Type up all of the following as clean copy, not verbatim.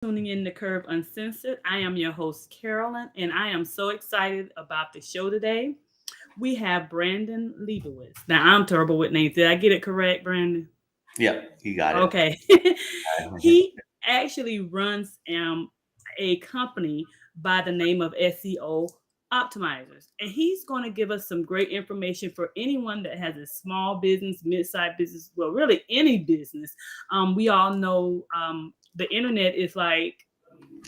tuning in to Curve Uncensored. I am your host, Carolyn, and I am so excited about the show today. We have Brandon Leibowitz. Now, I'm terrible with names. Did I get it correct, Brandon? Yep, you got it. Okay. He actually runs a company by the name of SEO Optimizers. And he's going to give us some great information for anyone that has a small business, mid-sized business, well, really any business. We all know the internet is like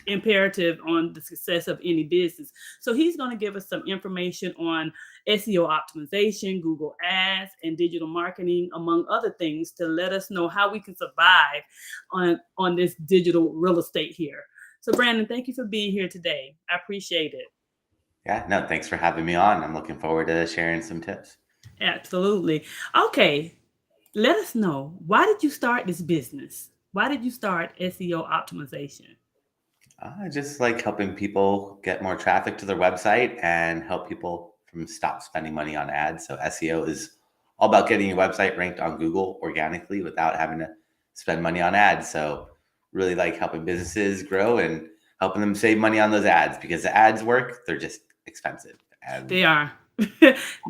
imperative on the success of any business. So he's going to give us some information on SEO optimization, Google Ads, and digital marketing, among other things, to let us know how we can survive on this digital real estate here. So Brandon, thank you for being here today. I appreciate it. Yeah, no, thanks for having me on. I'm looking forward to sharing some tips. Absolutely. Okay, let us know, why did you start this business? Why did you start SEO optimization? I just like helping people get more traffic to their website and help people from stop spending money on ads. So SEO is all about getting your website ranked on Google organically without having to spend money on ads. So really like helping businesses grow and helping them save money on those ads because the ads work, they're just expensive. And They are.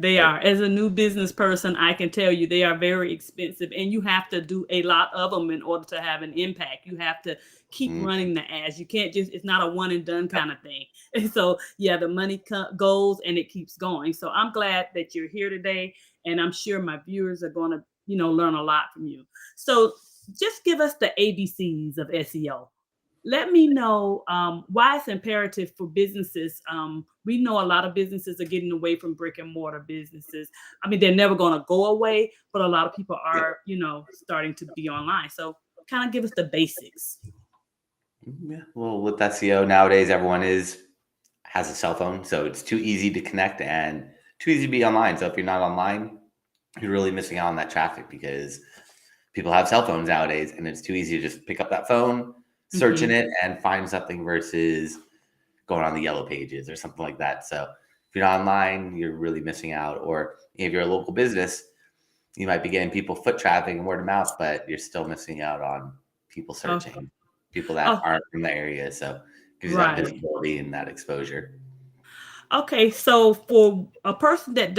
They are. As a new business person, I can tell you they are very expensive, and you have to do a lot of them in order to have an impact. You have to keep mm, running the ads. You can't just, it's not a one and done kind of thing. And so, yeah, the money goes and it keeps going. So I'm glad that you're here today, and I'm sure my viewers are going to, learn a lot from you. So just give us the ABCs of SEO. Let me know why it's imperative for businesses. We know a lot of businesses are getting away from brick and mortar businesses. I mean, they're never going to go away, but a lot of people yeah. are, starting to be online. So kind of give us the basics. Yeah. Well, with SEO nowadays, everyone is has a cell phone, so it's too easy to connect and too easy to be online. So if you're not online, you're really missing out on that traffic because people have cell phones nowadays, and it's too easy to just pick up that phone, search in Hmm. it, and find something versus going on the yellow pages or something like that. So if you're not online, you're really missing out. Or if you're a local business, you might be getting people foot traffic and word of mouth, but you're still missing out on people Okay. searching, people that Oh, aren't from the area. So it gives you that right. visibility and that exposure. Okay, so for a person that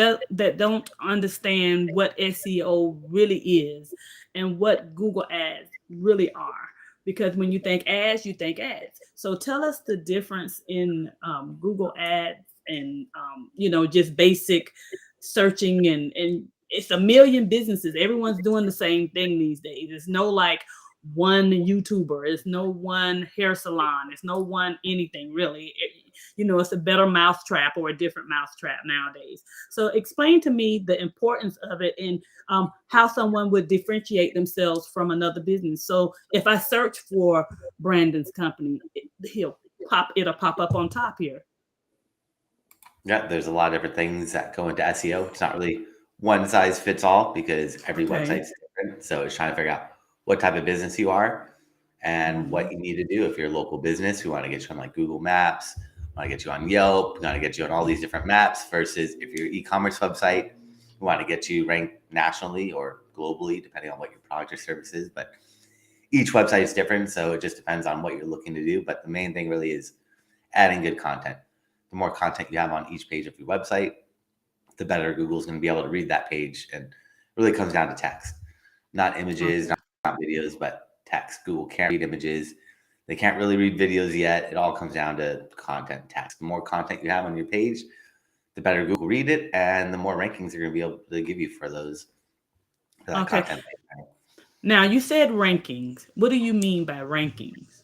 don't understand what SEO really is and what Google Ads really are, because when you think ads, you think ads. So tell us the difference in Google Ads and just basic searching, and it's a million businesses. Everyone's doing the same thing these days. There's no like one YouTuber. It's no one hair salon. It's no one anything really. It's a better mousetrap or a different mousetrap nowadays. So explain to me the importance of it, and how someone would differentiate themselves from another business. So if I search for Brandon's company, it'll pop up on top here. Yeah, there's a lot of different things that go into SEO. It's not really one size fits all because every Okay. website's different. So it's trying to figure out what type of business you are and Mhm. what you need to do. If you're a local business, we want to get you on like Google Maps, we want to get you on Yelp, we want to get you on all these different maps versus if you're an e-commerce website, we want to get you ranked nationally or globally, depending on what your product or service is. But each website is different. So it just depends on what you're looking to do. But the main thing really is adding good content. The more content you have on each page of your website, the better Google's going to be able to read that page. And it really comes down to text, not images, Okay. not videos, but text. Google can't read images. They can't really read videos yet. It all comes down to content, text. The more content you have on your page, the better Google read it, and the more rankings they're going to be able to give you for that Okay. content. Now you said rankings. What do you mean by rankings?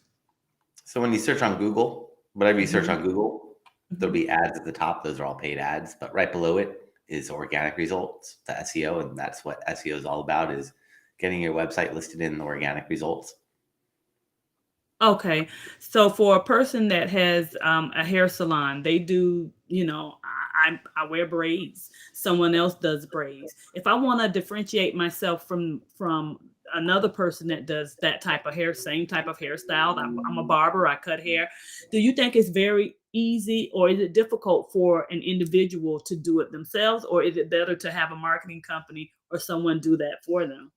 So when you search on Google, whatever you search Hmm. on Google, there'll Hmm. be ads at the top. Those are all paid ads, but right below it is organic results, the SEO, and that's what SEO is all about: is getting your website listed in the organic results. Okay. So for a person that has a hair salon, they do, I wear braids. Someone else does braids. If I want to differentiate myself from another person that does that type of hair, same type of hairstyle, I'm a barber, I cut hair. Do you think it's very easy, or is it difficult for an individual to do it themselves, or is it better to have a marketing company or someone do that for them?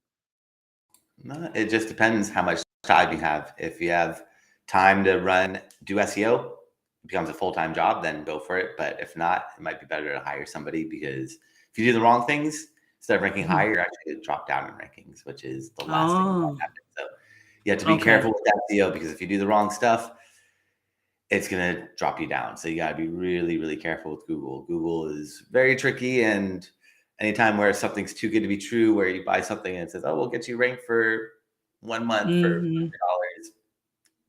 No, it just depends how much time you have. If you have time to do SEO, it becomes a full-time job, then go for it. But if not, it might be better to hire somebody, because if you do the wrong things, instead of ranking higher, you're actually going to drop down in rankings, which is the last thing that Oh, happens. So you have to be okay. careful with SEO, because if you do the wrong stuff, it's going to drop you down. So you got to be really, really careful with Google. Google is very tricky. And anytime where something's too good to be true, where you buy something and it says, oh, we'll get you ranked for 1 month for $100,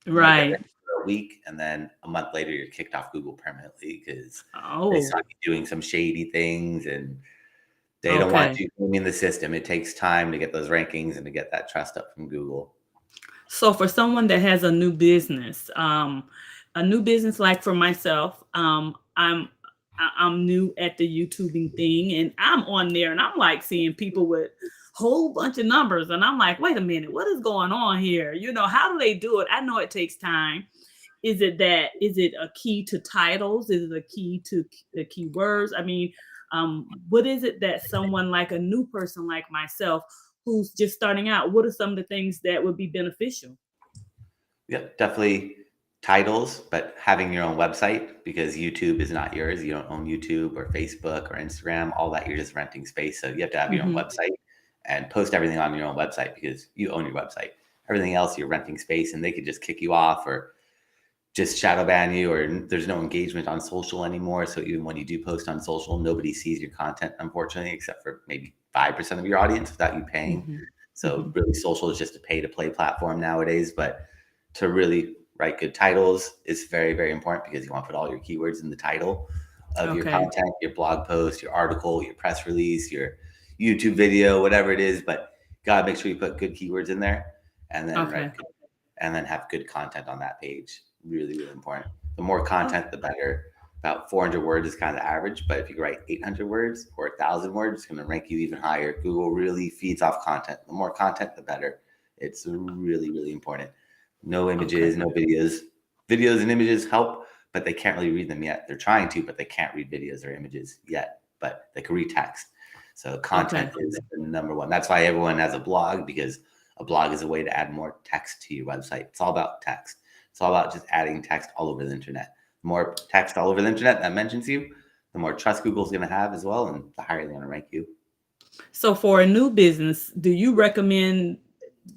you might get Right. ranked for a week, and then a month later you're kicked off Google permanently because they Oh, saw you doing some shady things, and they don't want okay. you in the system. It takes time to get those rankings and to get that trust up from Google. So for someone that has a new business like for myself, I'm new at the YouTubing thing, and I'm on there, and I'm like seeing people with whole bunch of numbers, and I'm like, wait a minute, what is going on here? How do they do it? I know it takes time. Is it a key to titles? Is it a key to the keywords? I mean, what is it that someone like a new person like myself who's just starting out, what are some of the things that would be beneficial? Yep, definitely titles, but having your own website, because YouTube is not yours. You don't own YouTube or Facebook or Instagram, all that. You're just renting space. So you have to have your own Hmm. website and post everything on your own website, because you own your website. Everything else, you're renting space, and they could just kick you off or just shadow ban you, or there's no engagement on social anymore. So even when you do post on social, nobody sees your content, unfortunately, except for maybe 5% of your audience without you paying. Hmm. So Hmm. really, social is just a pay to play platform nowadays. But to really write good titles is very, very important, because you want to put all your keywords in the title of your Okay. content, your blog post, your article, your press release, your YouTube video, whatever it is. But gotta make sure you put good keywords in there, and then Okay. and then have good content on that page. Really, really important. The more Oh, content, the better. About 400 words is kind of average, but if you write 800 words or 1,000 words, it's going to rank you even higher. Google really feeds off content. The more content, the better. It's really, really important. No okay. images, no videos. Videos and images help, but they can't really read them yet. They're trying to, but they can't read videos or images yet, but they can read text. So content Okay. is the number one. That's why everyone has a blog, because a blog is a way to add more text to your website. It's all about text. It's all about just adding text all over the internet. The more text all over the internet that mentions you, the more trust Google's going to have as well, and the higher they're going to rank you. So for a new business, do you recommend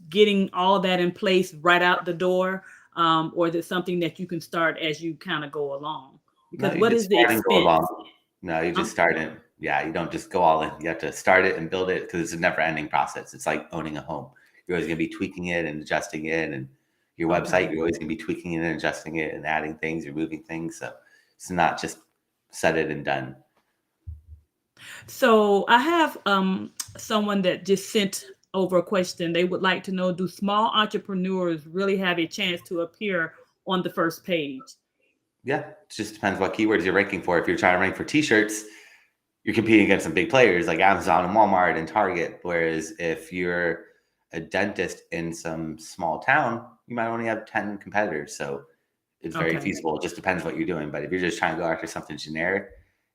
getting all that in place right out the door? Or is it something that you can start as you kind of go along? No, Because you what just is the start and go expense? along. No, you Huh? just start it. Yeah, you don't just go all in. You have to start it and build it, because it's a never ending process. It's like owning a home. You're always going to be tweaking it and adjusting it. And your Okay. website, you're always going to be tweaking it and adjusting it and adding things, removing things. So it's not just set it and done. So I have someone that just sent over a question. They would like to know, do small entrepreneurs really have a chance to appear on the first page? Yeah, it just depends what keywords you're ranking for. If you're trying to rank for t-shirts, you're competing against some big players like Amazon and Walmart and Target. Whereas if you're a dentist in some small town, you might only have 10 competitors. So it's very Okay. feasible. It just depends what you're doing. But if you're just trying to go after something generic,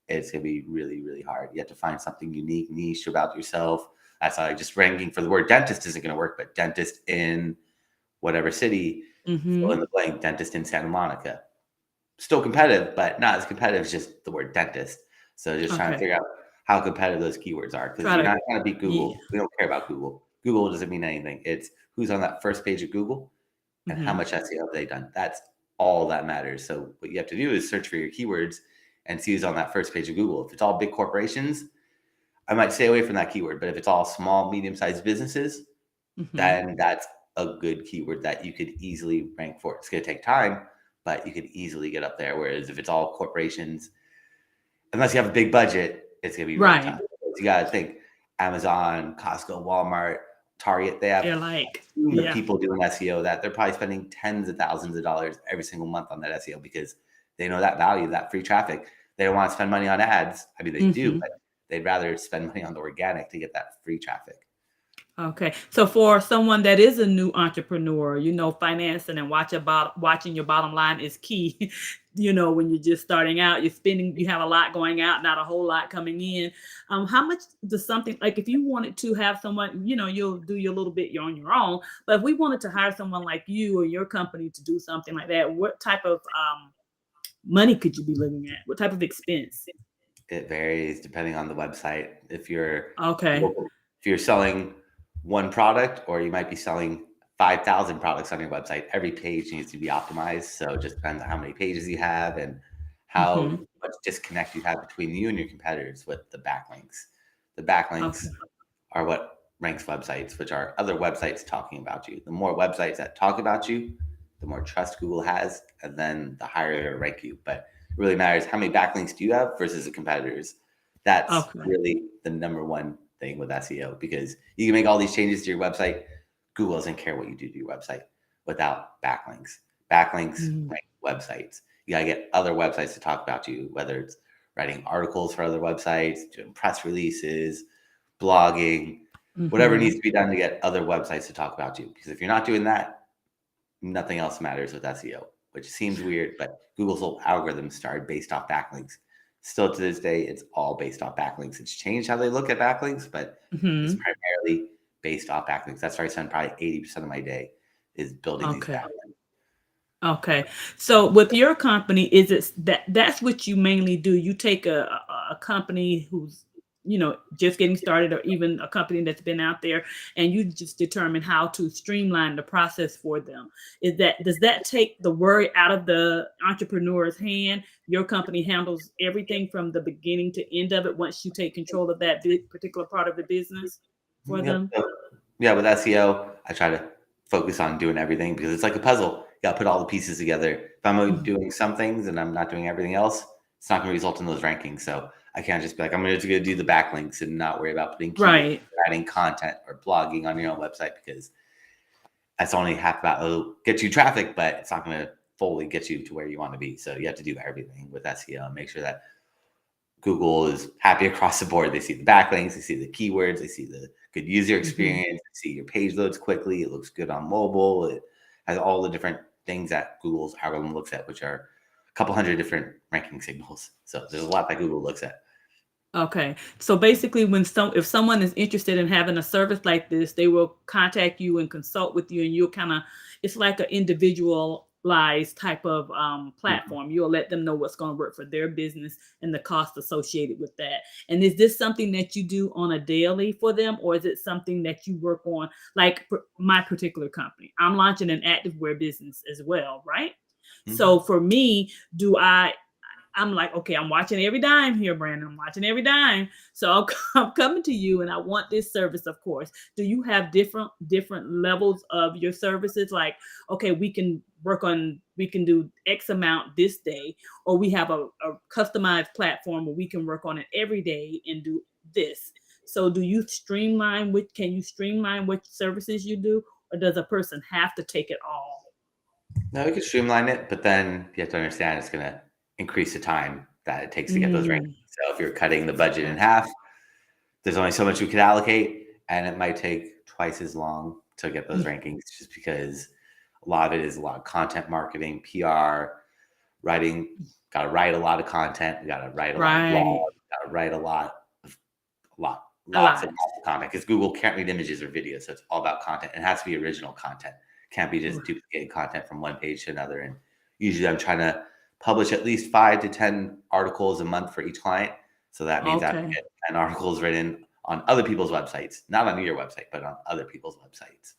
it's going to be really, really hard. You have to find something unique, niche about yourself. That's why just ranking for the word dentist isn't going to work, but dentist in whatever city, fill in Mm-hmm. the blank, dentist in Santa Monica. Still competitive, but not as competitive as just the word dentist. So just trying to Okay. figure out how competitive those keywords are, because Try you're to, not trying to beat yeah. Google. We don't care about Google. Google doesn't mean anything. It's who's on that first page of Google and how Mm-hmm. much SEO have they done. That's all that matters. So what you have to do is search for your keywords and see who's on that first page of Google. If it's all big corporations, I might stay away from that keyword. But if it's all small, medium-sized businesses, Mm-hmm. then that's a good keyword that you could easily rank for. It's going to take time, but you could easily get up there. Whereas if it's all corporations, unless you have a big budget, it's going to be really Right. tough. You got to think Amazon, Costco, Walmart, Target, they have They're like, team of yeah. people doing SEO that they're probably spending tens of thousands of dollars every single month on that SEO, because they know that value, that free traffic. They don't want to spend money on ads. I mean, they do, Mm-hmm. but they'd rather spend money on the organic to get that free traffic. Okay. So for someone that is a new entrepreneur, financing and watching your bottom line is key. When you're just starting out, you have a lot going out, not a whole lot coming in. How much does something like if you wanted to have someone, you'll do your little bit on your own. But if we wanted to hire someone like you or your company to do something like that, what type of money could you be looking at? What type of expense? It varies depending on the website. If you're Okay. if you're selling one product, or you might be selling 5,000 products on your website, every page needs to be optimized. So it just depends on how many pages you have and how Hmm. much disconnect you have between you and your competitors with the backlinks. The backlinks Okay. are what ranks websites, which are other websites talking about you. The more websites that talk about you, the more trust Google has, and then the higher it'll rank you. But it really matters how many backlinks do you have versus the competitors. That's Okay. really the number one thing with SEO, because you can make all these changes to your website. Google doesn't care what you do to your website without backlinks. Backlinks Mm-hmm. rank websites. You got to get other websites to talk about you, whether it's writing articles for other websites, doing press releases, blogging, whatever Mm-hmm. needs to be done to get other websites to talk about you. Because if you're not doing that, nothing else matters with SEO, which seems weird, but Google's whole algorithm started based off backlinks. Still to this day, it's all based off backlinks. It's changed how they look at backlinks, but it's Mm-hmm. primarily based off backlinks. That's where I spend probably 80% of my day is building these Okay. backlinks. Okay. So with your company, is it that's what you mainly do? You take a company who's, just getting started, or even a company that's been out there, and you just determine how to streamline the process for them. Does that take the worry out of the entrepreneur's hand? Your company handles everything from the beginning to end of it once you take control of that particular part of the business for Yep. them? So, yeah, with SEO, I try to focus on doing everything because it's like a puzzle. You got to put all the pieces together. If I'm only Mhm. doing some things and I'm not doing everything else, it's not going to result in those rankings. So I can't just be like, I'm just going to do the backlinks and not worry about putting keywords, Right. adding content, or blogging on your own website, because that's only half about it'll get you traffic, but it's not going to fully get you to where you want to be. So you have to do everything with SEO and make sure that Google is happy across the board. They see the backlinks, they see the keywords, they see the good user Mhm. experience, they see your page loads quickly, it looks good on mobile, it has all the different things that Google's algorithm looks at, which are a couple hundred different ranking signals. So there's a lot that Google looks at. Okay. So basically if someone is interested in having a service like this, they will contact you and consult with you, and you'll kind of it's like an individualized type of Mhm. platform. You'll let them know what's going to work for their business and the cost associated with that. And is this something that you do on a daily for them, or is it something that you work on like my particular company? I'm launching an activewear business as well, right? So Mhm. for me, I'm like, okay, I'm watching every dime here, Brandon. I'm watching every dime. So I'm coming to you, and I want this service, of course. Do you have different levels of your services? Like, okay, we can do X amount this day, or we have a customized platform where we can work on it every day and do this. So can you streamline what services you do, or does a person have to take it all? Now we can streamline it, but then you have to understand it's going to increase the time that it takes to get those rankings. Mm, So if you're cutting the budget in gotcha. half, there's only so much we could allocate, and it might take twice as long to get those rankings, just because a lot of it is a lot of content marketing, PR, writing. Got to write a lot of content. We got to write a lot of Right. blogs. Got to write A lots lot. and lots of content, because Google can't read images or videos, so it's all about content. It has to be original content. Can't be just duplicated content from one page to another. And usually, I'm trying to publish at least 5 to 10 articles a month for each client. So that means I have to Okay. get 10 articles written on other people's websites, not on your website, but on other people's websites.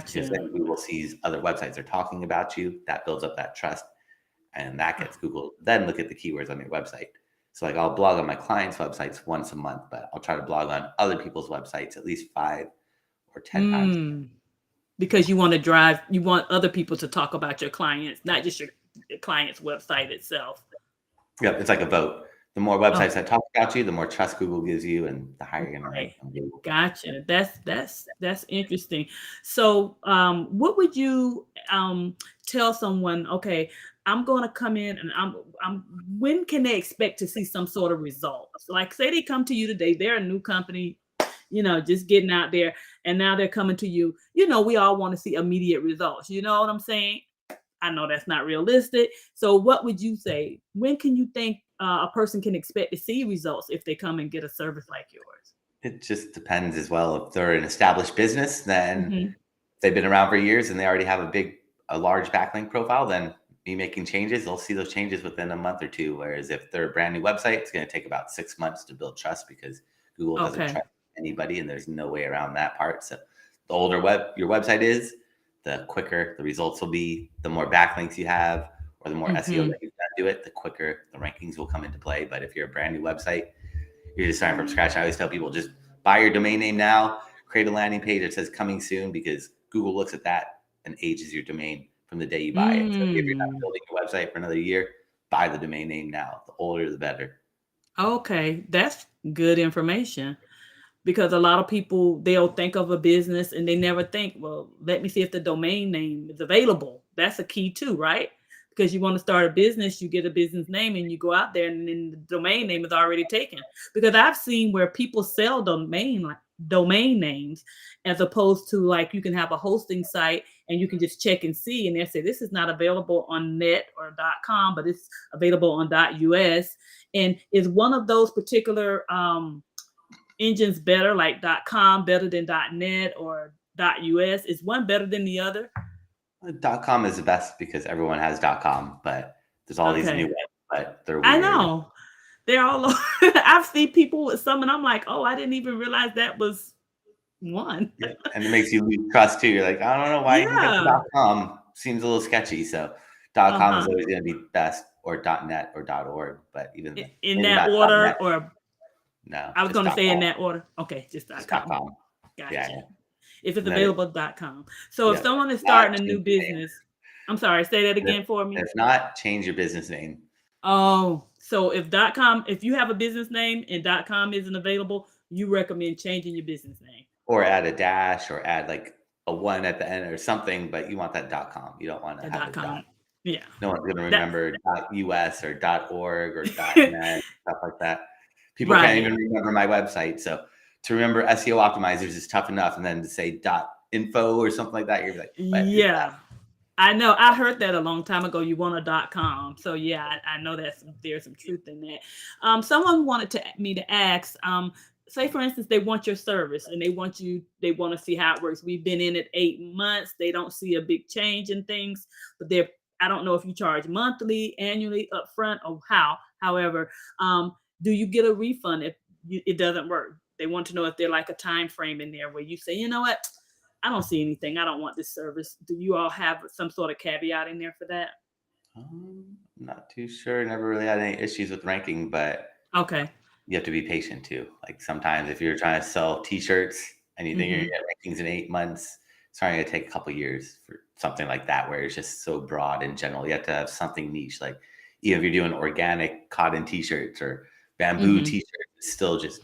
Because then Gotcha. Google sees other websites are talking about you. That builds up that trust, and that gets Google then look at the keywords on your website. So like I'll blog on my clients' websites once a month, but I'll try to blog on other people's websites at least 5 or 10 times. Mm, because you want other people to talk about your clients, not just your client's website itself. Yep, it's like a vote. The more websites Okay. that talk about you, the more trust Google gives you, and the higher you're going to rank Right. on Google. Gotcha. That's interesting. So, what would you tell someone? Okay, I'm going to come in, and I'm. When can they expect to see some sort of results? Like, say they come to you today, they're a new company, just getting out there. and now they're coming to you. We all want to see immediate results. You know what I'm saying? I know that's not realistic. So what would you say? When can you think a person can expect to see results if they come and get a service like yours? It just depends as well. If they're an established business, then Mm-hmm. they've been around for years and they already have a large backlink profile, then me making changes, they'll see those changes within a month or two. Whereas if they're a brand new website, it's going to take about 6 months to build trust because Google doesn't Okay. trust anybody and there's no way around that part. So the older your website is, the quicker the results will be, the more backlinks you have, or the more SEO that you've done to it, the quicker the rankings will come into play. But if you're a brand new website, you're just starting from scratch. I always tell people just buy your domain name now, create a landing page that says coming soon, because Google looks at that and ages your domain from the day you buy it. So if you're not building your website for another year, buy the domain name now. The older, the better. Okay, that's good information. Because a lot of people, they'll think of a business and they never think, well, let me see if the domain name is available. That's a key too, right? Because you want to start a business, you get a business name and you go out there and then the domain name is already taken. Because I've seen where people sell domain names, as opposed to like you can have a hosting site and you can just check and see, and they say this is not available on net or .com, but it's available on .us. And is one of those particular engines better, like .com better than .net or .us? Is one better than the other? .com is the best because everyone has .com, but there's all these new Okay. ones, but they're I weird. know. They're all I've seen people with some and I'm like, oh, I didn't even realize that was one. Yeah. And it makes you lose trust too. You're like, I don't know why you can get Yeah. the .com. Seems a little sketchy. So .com is Uh-huh. always going to be best, or .net or .org, but even In maybe that not order, .net. or No, I was just going to say in .com. that order. Okay, just Just .com. .com. Gotcha. Yeah. If it's And then available, .com. So if yeah, someone is not starting a new change your name. business, I'm sorry, say that again for me. If not, change your business name. Oh, so if .com, if you have a business name and .com isn't available, you recommend changing your business name. Or add a dash or add like a one at the end or something, but you want that .com. You don't want to The have a dot. .com. Yeah. No one's going to That remember .us or .org or .net, stuff like that. People can't right. even remember my website. So to remember SEO Optimizers is tough enough. And then to say .info or something like that, you're like, what is that? Yeah. I know. I heard that a long time ago. You want a .com. So yeah, I know there's some truth in that. Someone wanted me to ask, say for instance, they want your service and they want to see how it works. We've been in it 8 months. They don't see a big change in things, but I don't know if you charge monthly, annually, upfront, or how. However, do you get a refund if it doesn't work? They want to know if there's like a time frame in there where you say, you know what, I don't see anything. I don't want this service. Do you all have some sort of caveat in there for that? I'm not too sure. Never really had any issues with ranking, but Okay. you have to be patient too. Like sometimes if you're trying to sell t-shirts and you think you're Mm-hmm. gonna get rankings in 8 months, it's probably gonna take a couple years for something like that where it's just so broad in general. You have to have something niche. Like even if you're doing organic cotton t-shirts or bamboo Mm-hmm. t-shirts, it's still just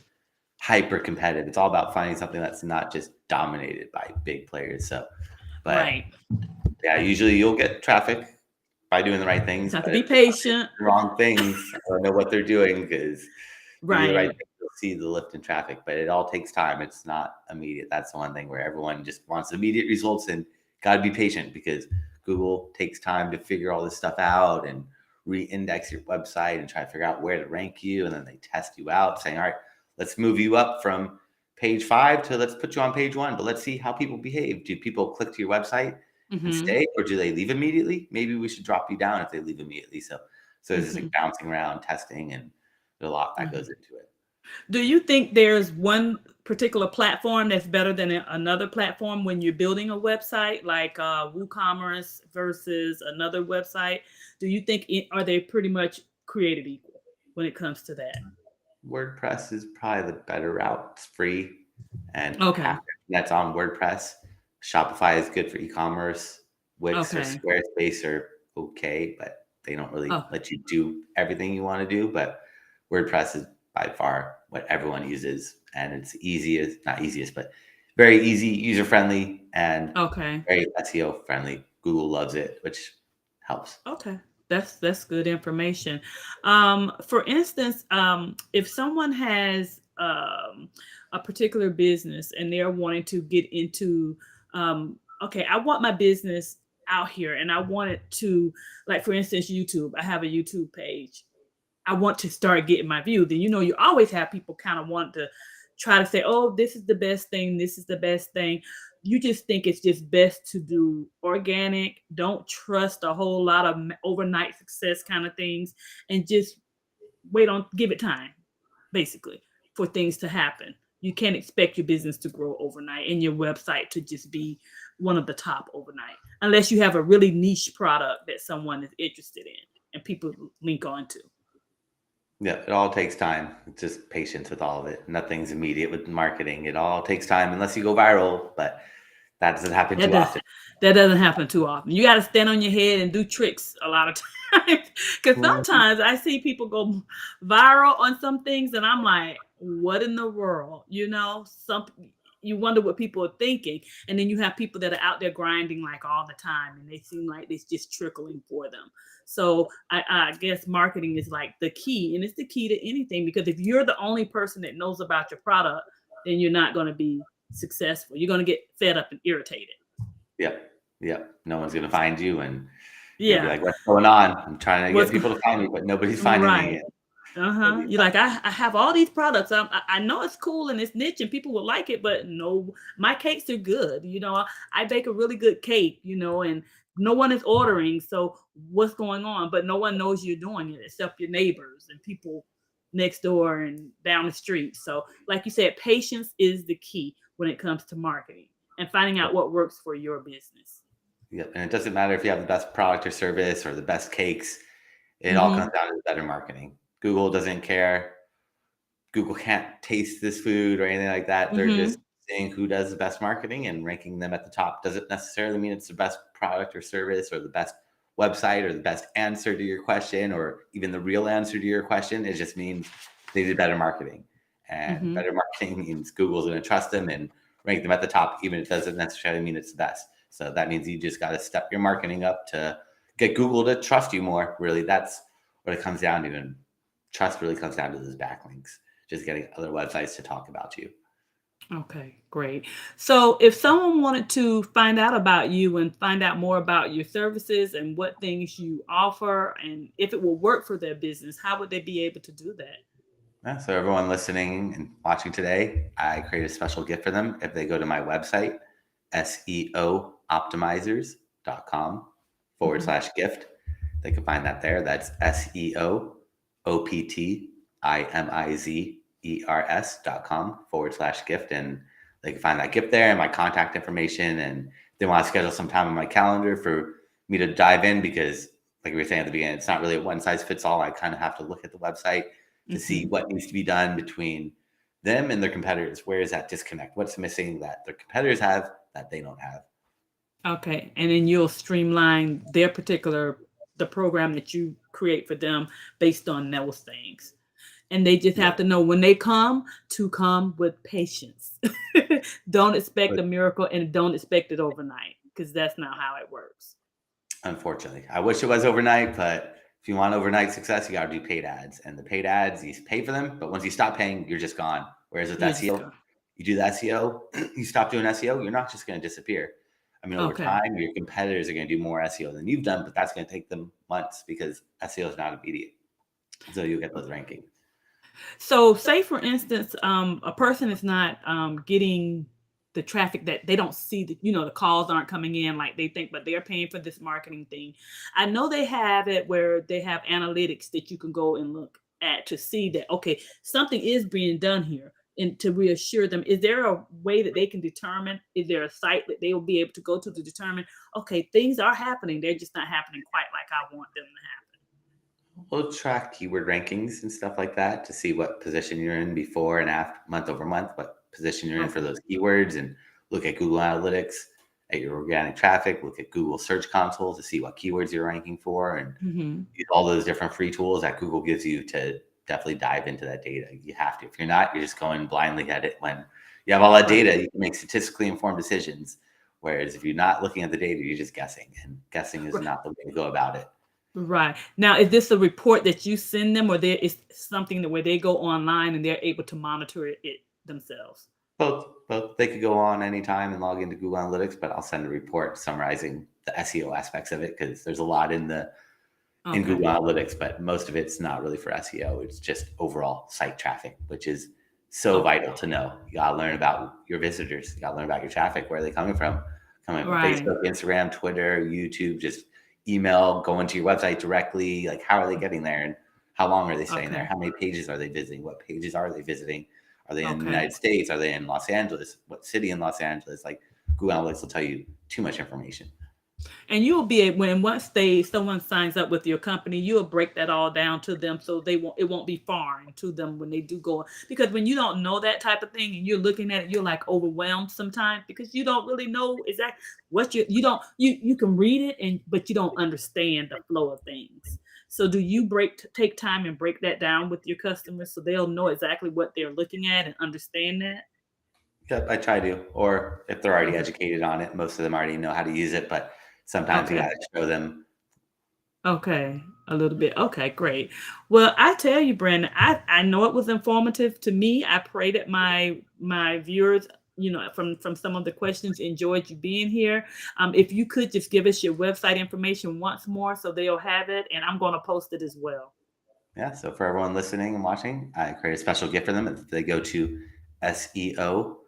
hyper competitive. It's all about finding something that's not just dominated by big players. So, but Right. yeah, usually you'll get traffic by doing the right things, Just have to but be if they're doing patient. the wrong things, I don't know what they're doing, because you do the right Right. thing, you'll see the lift in traffic, but it all takes time. It's not immediate. That's the one thing where everyone just wants immediate results, and got to be patient because Google takes time to figure all this stuff out and re-index your website and try to figure out where to rank you. And then they test you out saying, all right, let's move you up from page 5 to let's put you on page 1, but let's see how people behave. Do people click to your website and Mm-hmm. stay, or do they leave immediately? Maybe we should drop you down if they leave immediately. So there's this Mm-hmm. like bouncing around testing, and there's a lot that Mm-hmm. goes into it. Do you think there's one particular platform that's better than another platform when you're building a website, like WooCommerce versus another website? Do you think are they pretty much created equal when it comes to that? WordPress is probably the better route. It's free and Okay. half that's on WordPress. Shopify is good for e-commerce. Wix or Okay. Squarespace are okay, but they don't really Oh, let you do everything you want to do. But WordPress is by far what everyone uses, and it's easiest, not easiest, but very easy, user friendly, and okay. very SEO friendly. Google loves it, which helps. Okay. That's good information. For instance, if someone has a particular business and they're wanting to get into, okay, I want my business out here and I want it to, like, for instance, YouTube. I have a YouTube page. I want to start getting my view. Then, you always have people kind of want to try to say, oh, this is the best thing. This is the best thing. You just think it's just best to do organic. Don't trust a whole lot of overnight success kind of things, and just give it time, basically, for things to happen. You can't expect your business to grow overnight and your website to just be one of the top overnight, unless you have a really niche product that someone is interested in and people link onto. Yeah, it all takes time. It's just patience with all of it. Nothing's immediate with marketing. It all takes time unless you go viral, but that doesn't happen too often. That doesn't happen too often. You got to stand on your head and do tricks a lot of times. Because sometimes I see people go viral on some things and I'm like, what in the world? You wonder what people are thinking. And then you have people that are out there grinding like all the time and they seem like it's just trickling for them. So I guess marketing is like the key, and it's the key to anything, because if you're the only person that knows about your product, then you're not going to be successful. You're going to get fed up and irritated. Yep. No one's going to find you, and you'll be like, what's going on? I'm trying to get people to find me, but nobody's finding me. You're like, I have all these products. I know it's cool and it's niche and people will like it, but no, my cakes are good. I bake a really good cake, and no one is ordering. So what's going on? But no one knows you're doing it except your neighbors and people next door and down the street. So like you said, patience is the key when it comes to marketing and finding out what works for your business. Yeah. And it doesn't matter if you have the best product or service or the best cakes. It all comes down to better marketing. Google doesn't care. Google can't taste this food or anything like that. They're just saying who does the best marketing and ranking them at the top. Doesn't necessarily mean it's the best product or service or the best website or the best answer to your question or even the real answer to your question. It just means they did better marketing. And better marketing means Google's going to trust them and rank them at the top, even if it doesn't necessarily mean it's the best. So that means you just got to step your marketing up to get Google to trust you more. Really, that's what it comes down to. And trust really comes down to those backlinks, just getting other websites to talk about you. Okay, great. So if someone wanted to find out about you and find out more about your services and what things you offer and if it will work for their business, how would they be able to do that? Yeah, so everyone listening and watching today, I create a special gift for them if they go to my website, SEO Optimizers.com/gift. They can find that there. That's SEO Optimizers.com/gift. And they can find that gift there and my contact information. And they want to schedule some time on my calendar for me to dive in, because like we were saying at the beginning, it's not really a one size fits all. I kind of have to look at the website to see what needs to be done between them and their competitors. Where is that disconnect? What's missing that their competitors have that they don't have? Okay. And then you'll streamline the program that you create for them based on those things. And they just have to know when they come with patience. Don't expect a miracle and don't expect it overnight, because that's not how it works. Unfortunately, I wish it was overnight, but if you want overnight success, you got to do paid ads. And the paid ads, you pay for them, but once you stop paying, you're just gone. Whereas with SEO, you do the SEO, you stop doing SEO, you're not just going to disappear. I mean, over time, your competitors are going to do more SEO than you've done, but that's going to take them months because SEO is not immediate. So you'll get those rankings. So say, for instance, a person is not getting the traffic, that they don't see the calls aren't coming in like they think, but they're paying for this marketing thing. I know they have it where they have analytics that you can go and look at to see that, okay, something is being done here, and to reassure them. Is there a way that they can determine? Is there a site that they will be able to go to determine, okay, things are happening, they're just not happening quite like I want them to happen? We'll track keyword rankings and stuff like that to see what position you're in before and after, month over month, what position you're in for those keywords, and look at Google Analytics at your organic traffic, look at Google Search Console to see what keywords you're ranking for, and use all those different free tools that Google gives you to definitely dive into that data. You have to. If you're not, you're just going blindly at it. When you have all that data, you can make statistically informed decisions. Whereas if you're not looking at the data, you're just guessing, and guessing is not the way to go about it. Right. Now, is this a report that you send them, or there is something that where they go online and they're able to monitor it themselves? Both. They could go on anytime and log into Google Analytics, but I'll send a report summarizing the SEO aspects of it because there's a lot in Okay. Google Analytics, but most of it's not really for SEO. It's just overall site traffic, which is so Okay. vital to know. You gotta learn about your visitors. You gotta learn about your traffic. Where are they coming from? Coming from Right. Facebook, Instagram, Twitter, YouTube, just email, going to your website directly. Like, how are they getting there? And how long are they staying there? Okay. How many pages are they visiting? What pages are they visiting? Are they in the Okay. United States? Are they in Los Angeles? What city in Los Angeles? Like, Google Analytics will tell you too much information. And you'll be able, when once someone signs up with your company, you'll break that all down to them so it won't be foreign to them when they do go. Because when you don't know that type of thing and you're looking at it, you're like overwhelmed sometimes because you don't really know exactly what you don't you can read it and but you don't understand the flow of things. So do you take time and break that down with your customers so they'll know exactly what they're looking at and understand that? Yep, I try to. Or if they're already Okay. educated on it, most of them already know how to use it, but sometimes you Okay. gotta show them. Okay, a little bit. Okay, great. Well, I tell you, Brandon, I know it was informative to me. I pray that my viewers, from some of the questions, enjoyed you being here. If you could just give us your website information once more, so they'll have it, and I'm going to post it as well. Yeah. So for everyone listening and watching, I create a special gift for them. If they go to SEO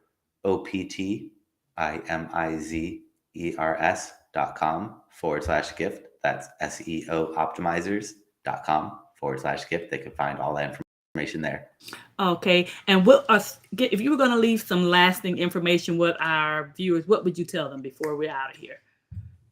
Optimizers.com/gift. That's SEO Optimizers.com/gift. They can find all that information there. Okay, and if you were going to leave some lasting information with our viewers, what would you tell them before we're out of here?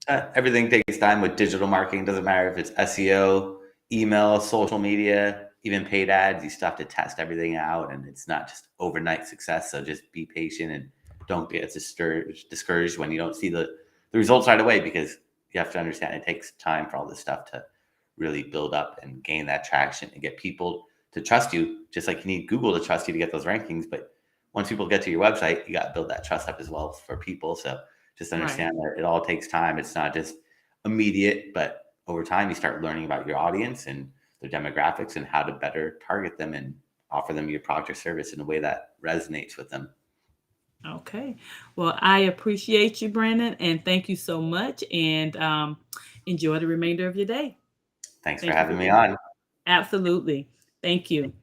Everything takes time with digital marketing. Doesn't matter if it's SEO, email, social media, even paid ads. You still have to test everything out, and it's not just overnight success. So just be patient and don't get discouraged when you don't see the results right away, because you have to understand it takes time for all this stuff to really build up and gain that traction and get people to trust you. Just like you need Google to trust you to get those rankings, but once people get to your website, you got to build that trust up as well for people. So just Right. understand that it all takes time. It's not just immediate, but over time you start learning about your audience and their demographics and how to better target them and offer them your product or service in a way that resonates with them. Okay. Well, I appreciate you, Brandon, and thank you so much. And enjoy the remainder of your day. Thanks for Thank you for having me being here. on. Absolutely. Thank you.